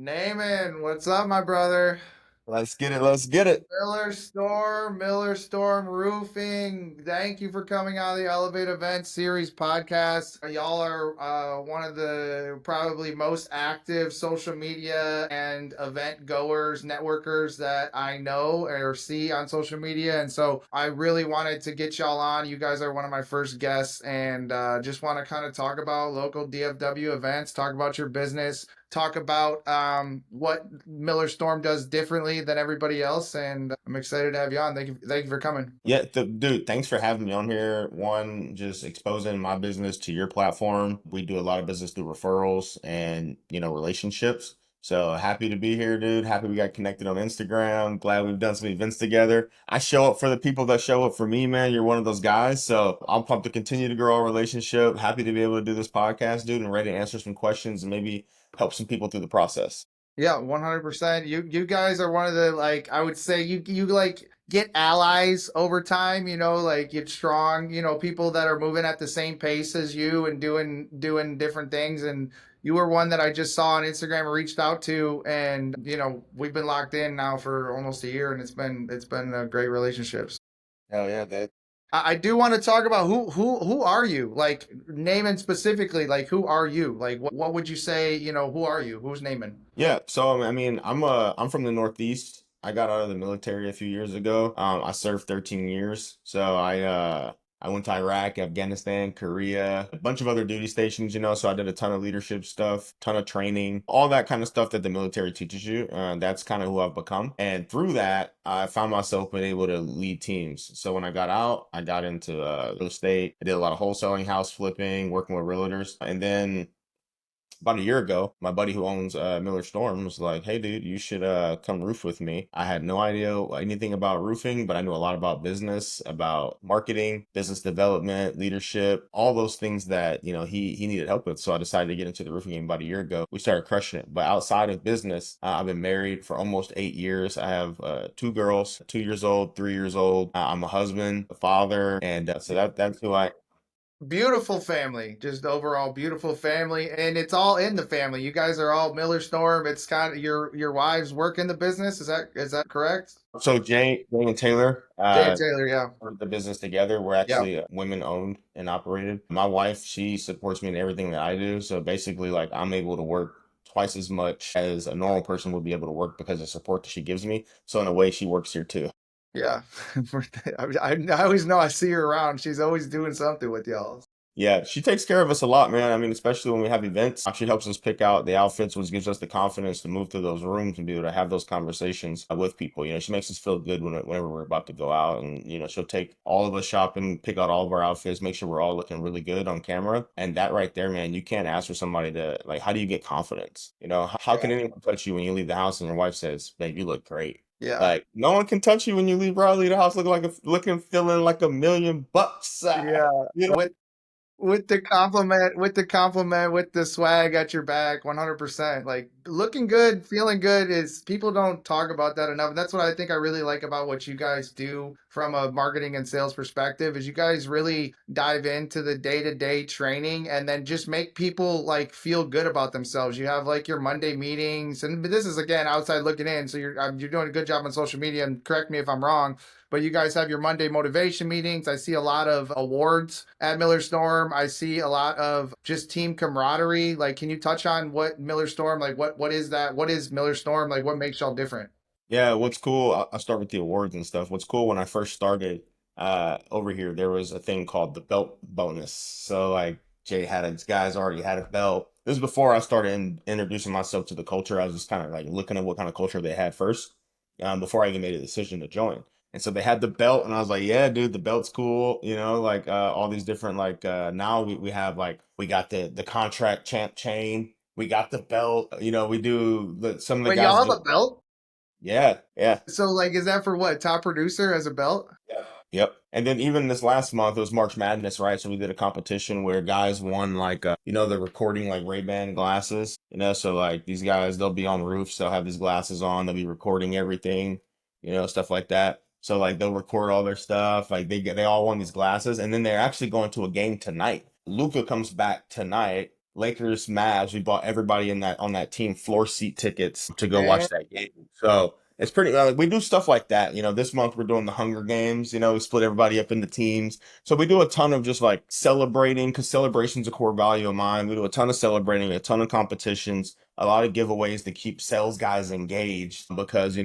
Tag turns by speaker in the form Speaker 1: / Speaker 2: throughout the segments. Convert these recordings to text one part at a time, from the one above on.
Speaker 1: Naaman, what's up, my brother?
Speaker 2: Let's get it. Let's get it.
Speaker 1: Miller Storm Roofing. Thank you for coming on the Elevate Event Series podcast. Y'all are one of the probably most active social media and event goers, networkers that I know or see on social media. And so I really wanted to get y'all on. You guys are one of my first guests and just want to kind of talk about local DFW events, talk about your business, talk about what Miller Storm does differently than everybody else, and I'm excited to have you on. Thank you for coming.
Speaker 2: Yeah, dude, thanks for having me on here. One, just exposing my business to your platform. We do a lot of business through referrals and, relationships. So happy to be here, dude. Happy we got connected on Instagram. Glad we've done some events together. I show up for the people that show up for me, man. You're one of those guys. So I'm pumped to continue to grow our relationship. Happy to be able to do this podcast, dude, and ready to answer some questions and maybe help some people through the process.
Speaker 1: Yeah, 100%. You guys are one of the, like, I would say you like get allies over time, like get strong, people that are moving at the same pace as you and doing different things. And you were one that I just saw on Instagram and reached out to, and we've been locked in now for almost a year, and it's been a great relationship.
Speaker 2: Hell yeah, that.
Speaker 1: I do want to talk about who are you? Like Naaman specifically, like who are you? Like what would you say, who are you? Who's Naaman?
Speaker 2: Yeah, so I mean, I'm from the Northeast. I got out of the military a few years ago. I served 13 years. So I went to Iraq, Afghanistan, Korea, a bunch of other duty stations, so I did a ton of leadership stuff, ton of training, all that kind of stuff that the military teaches you. That's kind of who I've become. And through that, I found myself being able to lead teams. So when I got out, I got into real estate. I did a lot of wholesaling, house flipping, working with realtors. And then about a year ago, my buddy who owns Miller Storm was like, "Hey, dude, you should come roof with me." I had no idea anything about roofing, but I knew a lot about business, about marketing, business development, leadership, all those things that he needed help with. So I decided to get into the roofing game about a year ago. We started crushing it. But outside of business, I've been married for almost 8 years. I have two girls, 2 years old, 3 years old. I'm a husband, a father, and so that's who I.
Speaker 1: Beautiful family, just overall beautiful family, and it's all in the family. You guys are all Miller Storm. It's kind of your wives work in the business. Is that correct?
Speaker 2: So Jay and Taylor,
Speaker 1: Jay Taylor, yeah,
Speaker 2: the business together. We're
Speaker 1: yeah.
Speaker 2: actually women owned and operated. My wife, she supports me in everything that I do. So basically, like I'm able to work twice as much as a normal person would be able to work because of support that she gives me. So in a way, she works here too.
Speaker 1: Yeah. I always know I see her around. She's always doing something with y'all.
Speaker 2: Yeah, she takes care of us a lot, man. I mean, especially when we have events, she helps us pick out the outfits, which gives us the confidence to move through those rooms and be able to have those conversations with people. She makes us feel good whenever we're about to go out, and she'll take all of us shopping, pick out all of our outfits, make sure we're all looking really good on camera. And that right there, man, you can't ask for somebody to like. How do you get confidence? How can
Speaker 1: Yeah.
Speaker 2: anyone touch you when you leave the house and your wife says, "Babe, you look great."
Speaker 1: Yeah.
Speaker 2: Like no one can touch you when you leave the house feeling like $1 million.
Speaker 1: Yeah.
Speaker 2: You know.
Speaker 1: With the swag at your back, 100%. Like looking good, feeling good is people don't talk about that enough. And that's what I think I really like about what you guys do from a marketing and sales perspective is you guys really dive into the day-to-day training and then just make people like feel good about themselves. You have like your Monday meetings, and this is again outside looking in, so you're doing a good job on social media, and correct me if I'm wrong, but you guys have your Monday motivation meetings. I see a lot of awards at Miller Storm. I see a lot of just team camaraderie. Like, can you touch on what Miller Storm, like what is that? What is Miller Storm? Like what makes y'all different?
Speaker 2: Yeah, what's cool, I'll start with the awards and stuff. What's cool when I first started over here, there was a thing called the belt bonus. So like Jay had his guys already had a belt. This is before I started introducing myself to the culture. I was just kind of like looking at what kind of culture they had first, before I even made a decision to join. And so they had the belt, and I was like, yeah, dude, the belt's cool. Like all these different like now we have like we got the contract champ chain, we got the belt. We do some of the
Speaker 1: Wait, y'all
Speaker 2: guys
Speaker 1: have
Speaker 2: do.
Speaker 1: a belt?
Speaker 2: Yeah, yeah.
Speaker 1: So like, is that for what? Top producer as a belt?
Speaker 2: Yeah. Yep. And then even this last month, it was March Madness, right? So we did a competition where guys won like, they're recording like Ray-Ban glasses, so like these guys, they'll be on roofs, they'll have these glasses on, they'll be recording everything, stuff like that. So like they'll record all their stuff, like they all won these glasses, and then they're actually going to a game tonight. Luca comes back tonight Lakers, Mavs. We bought everybody in that on that team floor seat tickets to go
Speaker 1: And
Speaker 2: watch that game. So it's pretty. We do stuff like that. This month we're doing the Hunger Games. We split everybody up into teams. So we do a ton of just like celebrating because celebration's a core value of mine. We do a ton of celebrating, a ton of competitions, a lot of giveaways to keep sales guys engaged because,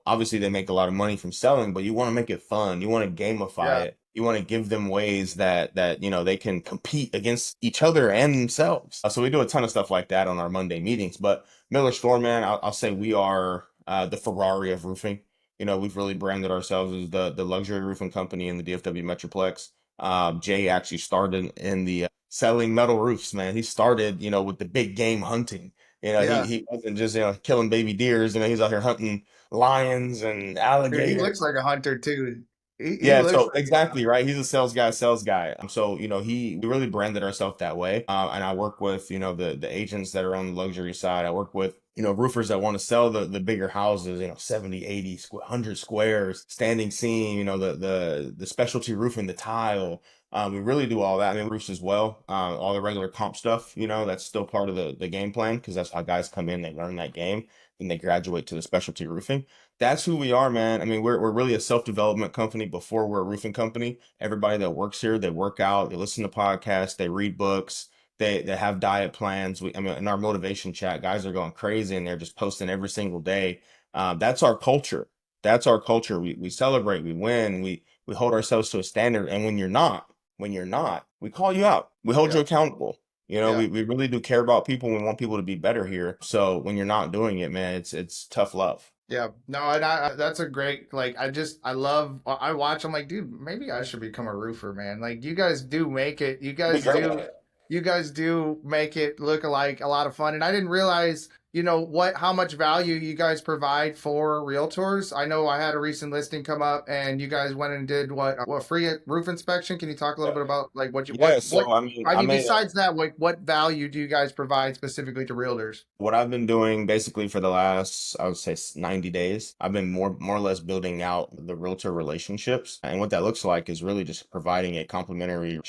Speaker 2: obviously they make a lot of money from selling, but you want to make it fun. You want to gamify
Speaker 1: yeah,
Speaker 2: it. You want to give them ways that they can compete against each other and themselves. So we do a ton of stuff like that on our Monday meetings. But Miller Storm, man, I'll say we are the Ferrari of roofing. We've really branded ourselves as the luxury roofing company in the DFW Metroplex. Jay actually started in the selling metal roofs, man. He started, with the big game hunting. He
Speaker 1: yeah.
Speaker 2: he wasn't just killing baby deers. He's out here hunting lions and
Speaker 1: Dude, he
Speaker 2: alligators.
Speaker 1: looks like a hunter too. He
Speaker 2: Yeah,
Speaker 1: looks
Speaker 2: so
Speaker 1: like a
Speaker 2: exactly, right? He's a sales guy, sales guy. So, we really branded ourselves that way. And I work with, the agents that are on the luxury side. I work with, roofers that want to sell the bigger houses, 70, 80, 100 squares, standing seam, the specialty roofing, the tile. We really do all that. I mean, roofs as well. All the regular comp stuff, that's still part of the game plan because that's how guys come in, they learn that game, and they graduate to the specialty roofing. That's who we are, man. I mean, we're really a self-development company before we're a roofing company. Everybody that works here, they work out, they listen to podcasts, they read books, they have diet plans. I mean, in our motivation chat, guys are going crazy and they're just posting every single day. That's our culture. That's our culture. We celebrate, we win, we hold ourselves to a standard. And when you're not, we call you out. We hold you
Speaker 1: yeah,
Speaker 2: accountable.
Speaker 1: yeah.
Speaker 2: We really do care about people. We want people to be better here. So when you're not doing it, man, it's tough love.
Speaker 1: Yeah, no, and that's a great like. I love. I watch. I'm like, dude, maybe I should become a roofer, man. Like, you guys do make it.
Speaker 2: Be great at it.
Speaker 1: You guys do make it look like a lot of fun. And I didn't realize, how much value you guys provide for realtors. I know I had a recent listing come up, and you guys went and did what free roof inspection. Can you talk a little
Speaker 2: Yeah.
Speaker 1: bit about like what you
Speaker 2: Yeah,
Speaker 1: what?
Speaker 2: so I mean,
Speaker 1: I
Speaker 2: I
Speaker 1: mean,
Speaker 2: made
Speaker 1: besides that, what value do you guys provide specifically to realtors?
Speaker 2: what I've been doing basically for the last, I would say 90 days. I've been more or less building out the realtor relationships. And what that looks like is really just providing a complimentary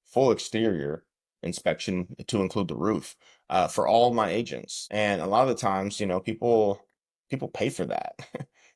Speaker 2: full exterior inspection to include the roof for all my agents. And a lot of the times, people pay for that,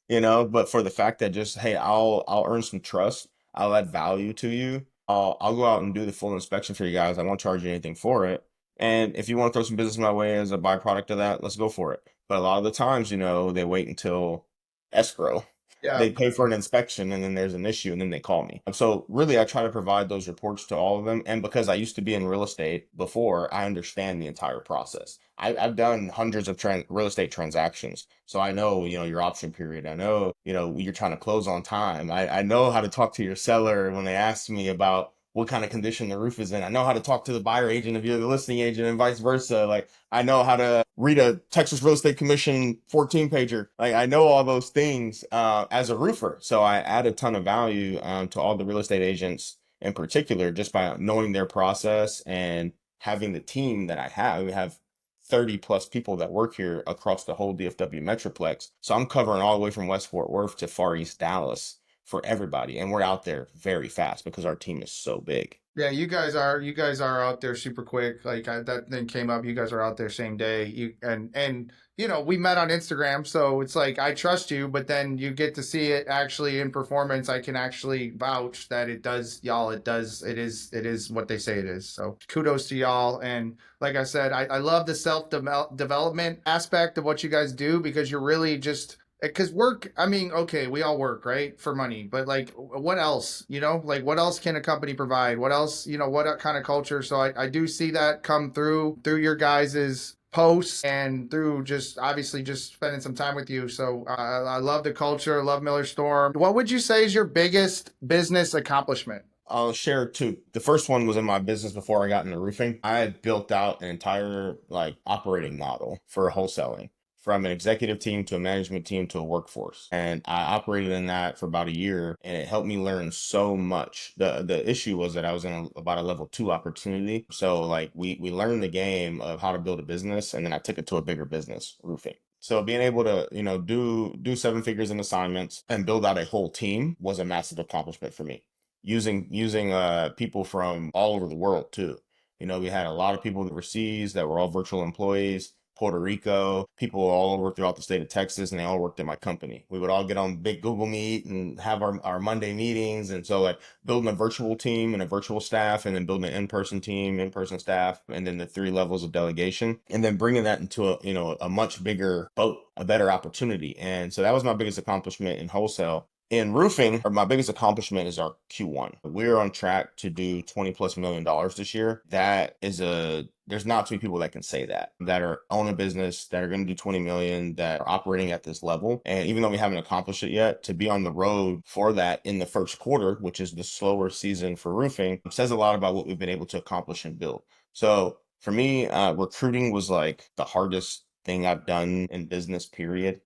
Speaker 2: but for the fact that just, hey, I'll earn some trust, I'll add value to you. I'll go out and do the full inspection for you guys. I won't charge you anything for it. And if you want to throw some business my way as a byproduct of that, let's go for it. But a lot of the times, they wait until escrow.
Speaker 1: Yeah,
Speaker 2: They pay for an inspection and then there's an issue and then they call me. So really, I try to provide those reports to all of them. And because I used to be in real estate before, I understand the entire process. I've done hundreds of real estate transactions. So I know, your option period. I know, you're trying to close on time. I know how to talk to your seller when they ask me about what kind of condition the roof is in. I know how to talk to the buyer agent if you're the listing agent and vice versa. Like I know how to read a Texas Real Estate Commission 14 pager. Like I know all those things as a roofer. So I add a ton of value to all the real estate agents in particular just by knowing their process and having the team that I have. We have 30 plus people that work here across the whole DFW Metroplex. So I'm covering all the way from West Fort Worth to Far East Dallas for everybody. And we're out there very fast because our team is so big.
Speaker 1: yeah, you guys are out there super quick. Like that thing came up, you guys are out there same day. We met on Instagram, so it's like I trust you, but then you get to see it actually in performance. I can actually vouch that it does, y'all. It is what they say it is. So kudos to y'all. And like I said, I love the self development aspect of what you guys do because you're really just because work, I mean, okay, we all work, right, for money, but like, what else, like, what else can a company provide? What else, what kind of culture? So I do see that come through your guys's posts and through just obviously just spending some time with you. So I love the culture, love Miller Storm. What would you say is your biggest business accomplishment?
Speaker 2: I'll share two. The first one was in my business before I got into roofing. I had built out an entire like operating model for wholesaling from an executive team to a management team to a workforce. And I operated in that for about a year and it helped me learn so much. The issue was that I was in about a level 2 opportunity. So like we learned the game of how to build a business and then I took it to a bigger business, roofing. So being able to, do seven figures in assignments and build out a whole team was a massive accomplishment for me using people from all over the world too. We had a lot of people overseas that were all virtual employees. Puerto Rico, people all over throughout the state of Texas, and they all worked at my company. We would all get on big Google Meet and have our Monday meetings. And so, like, building a virtual team and a virtual staff, and then building an in-person team, in-person staff, and then the three levels of delegation, and then bringing that into a much bigger boat, a better opportunity. And so that was my biggest accomplishment in wholesale. In roofing, my biggest accomplishment is our Q1. We're on track to do $20+ million this year. There's not too many people that can say that are own a business, that are going to do 20 million, that are operating at this level. And even though we haven't accomplished it yet, to be on the road for that in the first quarter, which is the slower season for roofing, says a lot about what we've been able to accomplish and build. So for me, recruiting was like the hardest thing I've done in business, period.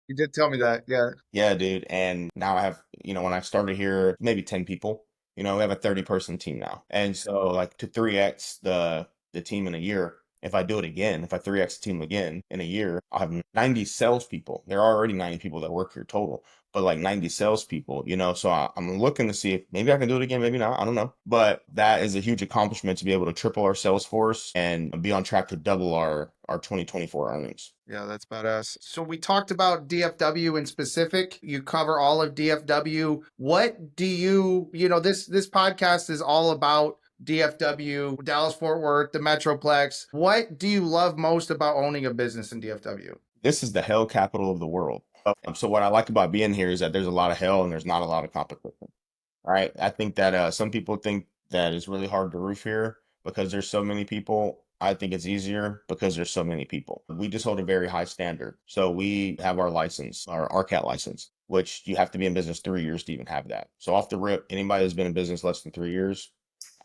Speaker 1: You did tell me that. Yeah.
Speaker 2: Yeah, dude. And now I have, when I started here, maybe 10 people. We have a 30-person team now. And so, like, to 3x the team in a year, if I do it again, if I 3x the team again in a year, I'll have 90 salespeople. There are already 90 people that work here total, but like 90 salespeople, so I'm looking to see if maybe I can do it again, maybe not, I don't know. But that is a huge accomplishment, to be able to triple our sales force and be on track to double our 2024 earnings.
Speaker 1: Yeah, that's badass. So we talked about DFW in specific. You cover all of DFW. What do this podcast is all about DFW, Dallas Fort Worth, the Metroplex. What do you love most about owning a business in DFW?
Speaker 2: This is the hell capital of the world. So what I like about being here is that there's a lot of hell and there's not a lot of competition. Right? I think that some people think that it's really hard to roof here because there's so many people. I think it's easier because there's so many people. We just hold a very high standard. So we have our license, our RCAT license, which you have to be in business 3 years to even have that. So off the rip, anybody who's been in business less than 3 years,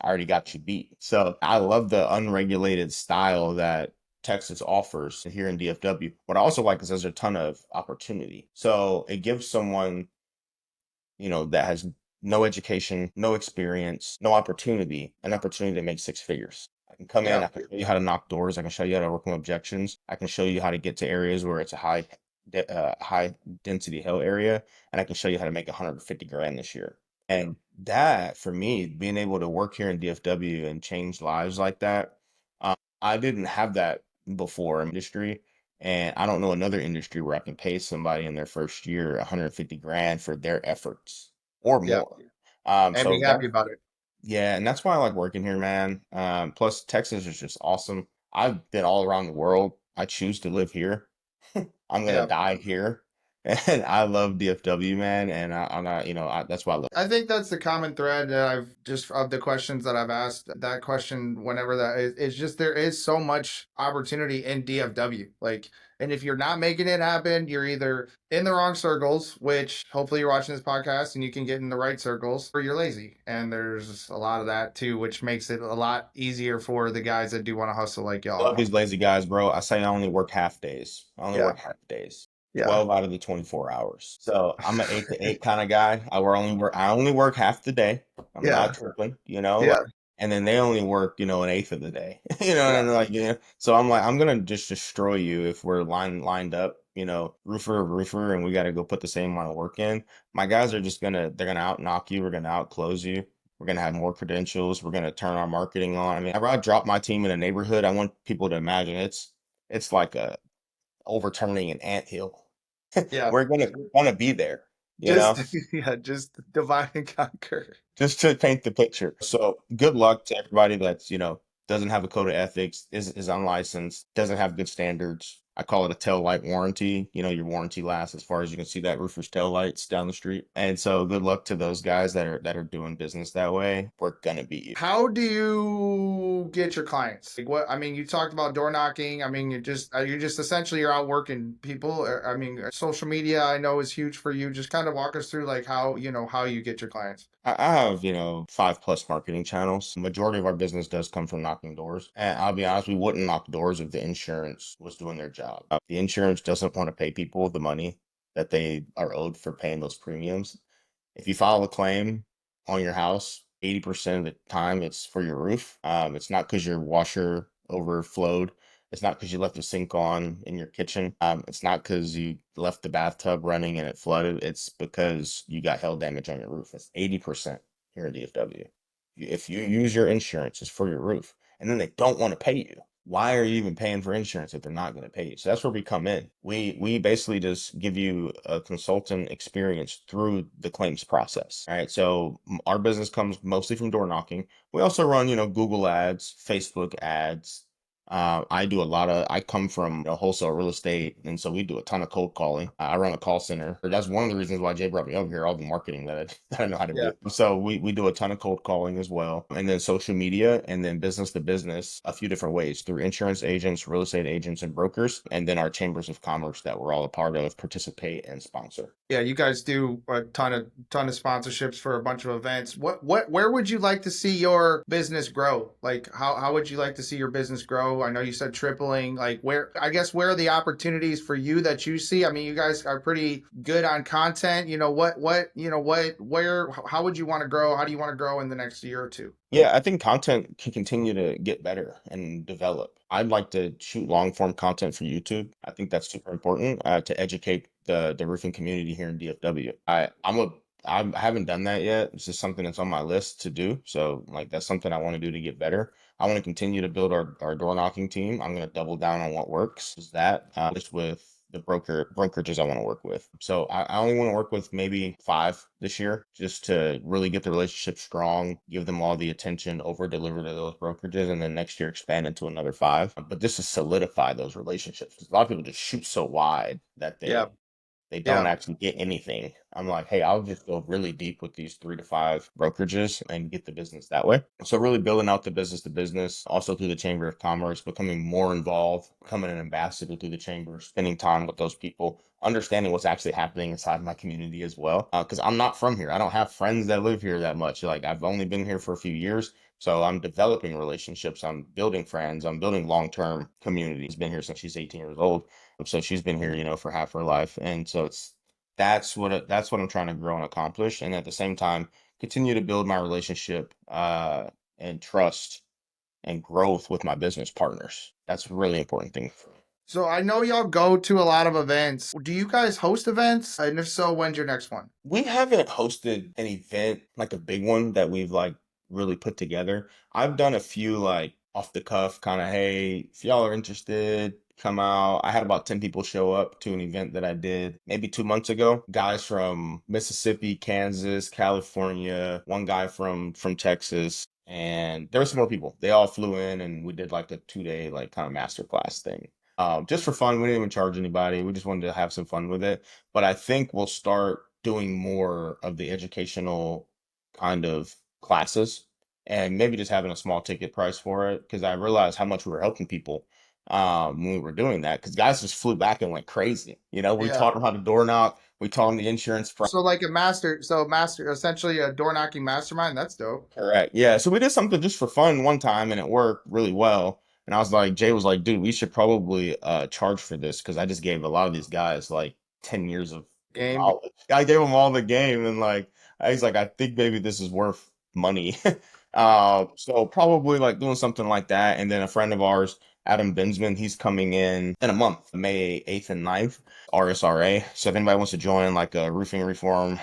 Speaker 2: I already got you beat. So I love the unregulated style that Texas offers here in DFW. What I also like is there's a ton of opportunity. So it gives someone, that has no education, no experience, no opportunity, an opportunity to make six figures. I can come in,
Speaker 1: Yeah.
Speaker 2: I can show you how to knock doors, I can show you how to work with objections, I can show you how to get to areas where it's a high density hill area, and I can show you how to make 150 grand this year. And that, for me, being able to work here in DFW and change lives like that, I didn't have that before in industry. And I don't know another industry where I can pay somebody in their first year 150 grand for their efforts or
Speaker 1: Yeah.
Speaker 2: more.
Speaker 1: And be
Speaker 2: So
Speaker 1: happy about it.
Speaker 2: yeah, and that's why I like working here, man. Plus Texas is just awesome. I've been all around the world. I choose to live here. I'm gonna
Speaker 1: Yeah.
Speaker 2: die here, and I love DFW, man. And I'm not, that's why I love.
Speaker 1: I think that's the common thread that I've just of the questions that I've asked. That question, whenever that is just there is so much opportunity in DFW. Like, and if you're not making it happen, you're either in the wrong circles, which hopefully you're watching this podcast and you can get in the right circles, or you're lazy. And there's a lot of that too, which makes it a lot easier for the guys that do want to hustle like
Speaker 2: Love
Speaker 1: y'all.
Speaker 2: these lazy guys, bro. I say I only work half days. I only
Speaker 1: Yeah.
Speaker 2: work half days.
Speaker 1: Yeah.
Speaker 2: 12 out of the 24 hours. So I'm an 8 to 8 kind of guy. I only work half the day. I'm
Speaker 1: Yeah.
Speaker 2: not tripping,
Speaker 1: Yeah.
Speaker 2: like, and then they only work, an eighth of the day.
Speaker 1: Yeah.
Speaker 2: And like, so I'm like, I'm gonna just destroy you if we're lined up, roofer, and we gotta go put the same amount of work in. My guys are just they're gonna out knock you, we're gonna out close you. We're going to have more credentials. We're going to turn our marketing on. I mean, if I drop my team in a neighborhood, I want people to imagine it's like a overturning an anthill.
Speaker 1: Yeah.
Speaker 2: We're gonna be there, you
Speaker 1: Just
Speaker 2: know,
Speaker 1: yeah, just divide and conquer.
Speaker 2: just to paint the picture. So good luck to everybody that's, doesn't have a code of ethics, is unlicensed, doesn't have good standards. I call it a tail light warranty. Your warranty lasts as far as you can see that roofer's tail lights down the street. And so good luck to those guys that are doing business that way. We're gonna beat you.
Speaker 1: How do you get your clients? Like what I mean, you talked about door knocking. I mean, you're just essentially you're out working people. I mean, social media I know is huge for you. Just kind of walk us through like how you get your clients.
Speaker 2: I have, 5+ marketing channels. Majority of our business does come from knocking doors. And I'll be honest, we wouldn't knock doors if the insurance was doing their job. The insurance doesn't want to pay people the money that they are owed for paying those premiums. If you file a claim on your house, 80% of the time it's for your roof. It's not because your washer overflowed. It's not because you left the sink on in your kitchen. It's not because you left the bathtub running and it flooded. It's because you got hail damage on your roof. It's 80% here in DFW. if you use your insurance, it's for your roof, and then they don't want to pay you. Why are you even paying for insurance if they're not going to pay you? So that's where we come in. We basically just give you a consultant experience through the claims process. All right. So our business comes mostly from door knocking. We also run, Google ads, Facebook ads. I come from wholesale real estate, and so we do a ton of cold calling. I run a call center. That's one of the reasons why Jay brought me over here, all the marketing that that I know how to
Speaker 1: Yeah.
Speaker 2: do. So we do a ton of cold calling as well, and then social media, and then business to business, a few different ways through insurance agents, real estate agents, and brokers, and then our chambers of commerce that we're all a part of, participate and sponsor.
Speaker 1: Yeah, you guys do a ton of sponsorships for a bunch of events. Where would you like to see your business grow? Like how would you like to see your business grow? I know you said tripling. Like where are the opportunities for you that you see? I mean, you guys are pretty good on content. Where how would you want to grow? How do you want to grow in the next year or two?
Speaker 2: Yeah, I think content can continue to get better and develop. I'd like to shoot long form content for YouTube. I think that's super important to educate the roofing community here in DFW. I haven't done that yet. It's just something that's on my list to do. So like that's something I want to do to get better. I want to continue to build our door knocking team. I'm going to double down on what works. Is that just with the brokerages I want to work with. So I only want to work with maybe 5 this year just to really get the relationship strong, give them all the attention, over deliver to those brokerages, and then next year expand into another 5. But this is solidify those relationships. A lot of people just shoot so wide that
Speaker 1: Yeah,
Speaker 2: they don't
Speaker 1: yeah.
Speaker 2: actually get anything. I'm like, hey, I'll just go really deep with these 3 to 5 brokerages and get the business that way. So really building out the business to business, also through the Chamber of Commerce, becoming more involved, becoming an ambassador through the chamber, spending time with those people, understanding what's actually happening inside my community as well. Because I'm not from here. I don't have friends that live here that much. Like I've only been here for a few years. So I'm developing relationships. I'm building friends. I'm building long-term communities. Been here since she's 18 years old. So she's been here, for half her life, and so that's what I'm trying to grow and accomplish, and at the same time, continue to build my relationship and trust and growth with my business partners. That's a really important thing for me.
Speaker 1: So I know y'all go to a lot of events. Do you guys host events? And if so, when's your next one?
Speaker 2: We haven't hosted an event like a big one that we've like really put together. I've done a few like off the cuff kind of, hey, if y'all are interested, come out. I had about 10 people show up to an event that I did maybe 2 months ago. Guys from Mississippi, Kansas, California, one guy from Texas, and there were some more people. They all flew in and we did like a 2 day like kind of masterclass thing. Just for fun. We didn't even charge anybody. We just wanted to have some fun with it. But I think we'll start doing more of the educational kind of classes and maybe just having a small ticket price for it because I realized how much we were helping people when we were doing that because guys just flew back and went crazy. We
Speaker 1: Yeah.
Speaker 2: taught them how to door knock, we taught them the insurance.
Speaker 1: So like a master, essentially a door knocking mastermind. That's dope.
Speaker 2: Correct. Yeah. So we did something just for fun one time and it worked really well. And I was like, Jay was like, dude, we should probably charge for this because I just gave a lot of these guys like 10 years of
Speaker 1: Game.
Speaker 2: knowledge. I gave them all the game and like he's like, I think maybe this is worth money. So probably like doing something like that. And then a friend of ours, Adam Bensman, he's coming in a month, May 8th and 9th. RSRA. So if anybody wants to join like a roofing reform,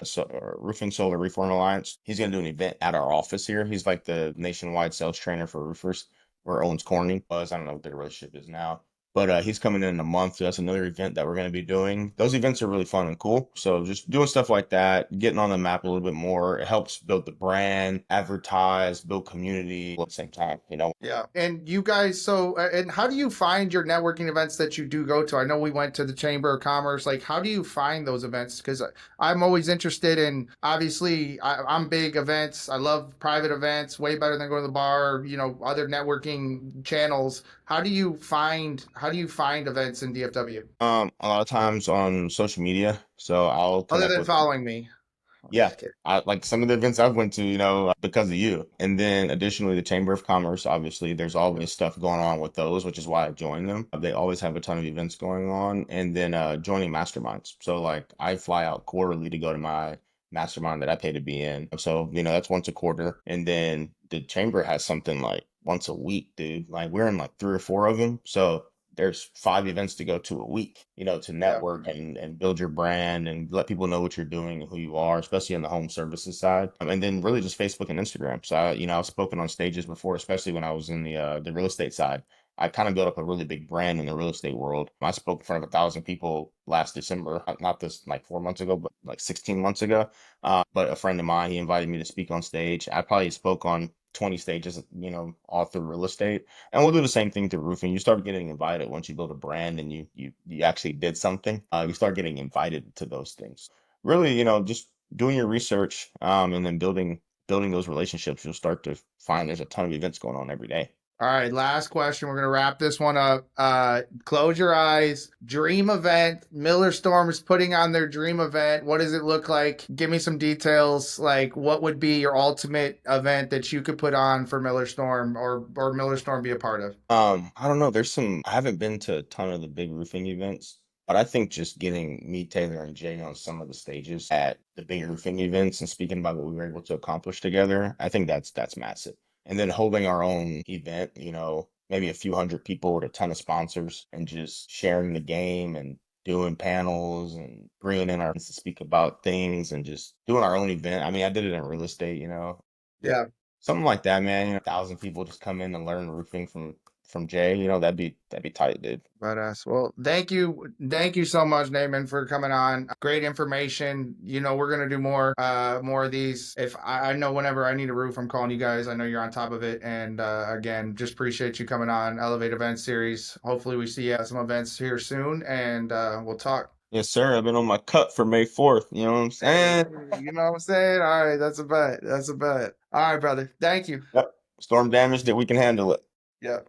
Speaker 2: roofing solar reform alliance, he's gonna do an event at our office here. He's like the nationwide sales trainer for roofers, where Owens Corning was. I don't know what their relationship is now, but he's coming in a month. So that's another event that we're gonna be doing. Those events are really fun and cool. So just doing stuff like that, getting on the map a little bit more. It helps build the brand, advertise, build community at the same time.
Speaker 1: Yeah. And you guys, and how do you find your networking events that you do go to? I know we went to the Chamber of Commerce. Like, how do you find those events? Because I'm always interested in, obviously, I'm big events. I love private events, way better than going to the bar, other networking channels. How do you find events in DFW?
Speaker 2: A lot of times on social media. So I'll
Speaker 1: Other
Speaker 2: connect
Speaker 1: than
Speaker 2: with.
Speaker 1: following me. I'm
Speaker 2: Yeah.
Speaker 1: just kidding.
Speaker 2: I like some of the events I've went to, because of you. And then additionally, the Chamber of Commerce, obviously, there's always stuff going on with those, which is why I joined them. They always have a ton of events going on. And then joining masterminds. So like I fly out quarterly to go to my mastermind that I pay to be in. So, that's once a quarter. And then the chamber has something like once a week, dude. Like we're in like 3 or 4 of them. So there's 5 events to go to a week, to
Speaker 1: Yeah.
Speaker 2: network and build your brand and let people know what you're doing and who you are, especially in the home services side. And then really just Facebook and Instagram. So I've spoken on stages before, especially when I was in the real estate side. I kind of built up a really big brand in the real estate world. I spoke in front of 1,000 people last December, not this like 4 months ago, but like 16 months ago. But a friend of mine, he invited me to speak on stage. I probably spoke on 20 stages, all through real estate. And we'll do the same thing through roofing. You start getting invited once you build a brand and you actually did something. You start getting invited to those things. Really, just doing your research, and then building those relationships, you'll start to find there's a ton of events going on every day.
Speaker 1: All right, last question. We're gonna wrap this one up. Close your eyes. Dream event. Miller Storm is putting on their dream event. What does it look like? Give me some details. Like, what would be your ultimate event that you could put on for Miller Storm, or Miller Storm be a part of?
Speaker 2: I don't know. I haven't been to a ton of the big roofing events, but I think just getting me, Taylor, and Jay on some of the stages at the big roofing events and speaking about what we were able to accomplish together, I think that's massive. And then holding our own event, maybe a few hundred people with a ton of sponsors and just sharing the game and doing panels and bringing in our friends to speak about things and just doing our own event. I mean, I did it in real estate,
Speaker 1: Yeah.
Speaker 2: something like that, man. 1,000 people just come in and learn roofing from Jay. That'd be tight, dude.
Speaker 1: Badass. Well, thank you so much, Naaman, for coming on. Great information. We're gonna do more of these. If I know whenever I need a roof, I'm calling you guys. I know you're on top of it. And again, just appreciate you coming on Elevate Event Series. Hopefully, we see you at some events here soon, and we'll talk.
Speaker 2: Yes, sir. I've been on my cut for May 4th. You know what I'm
Speaker 1: Hey,
Speaker 2: saying?
Speaker 1: you know what I'm saying? All right, that's a bet. That's a bet. All right, brother. Thank you.
Speaker 2: Yep. Storm damage that we can handle it.
Speaker 1: Yeah.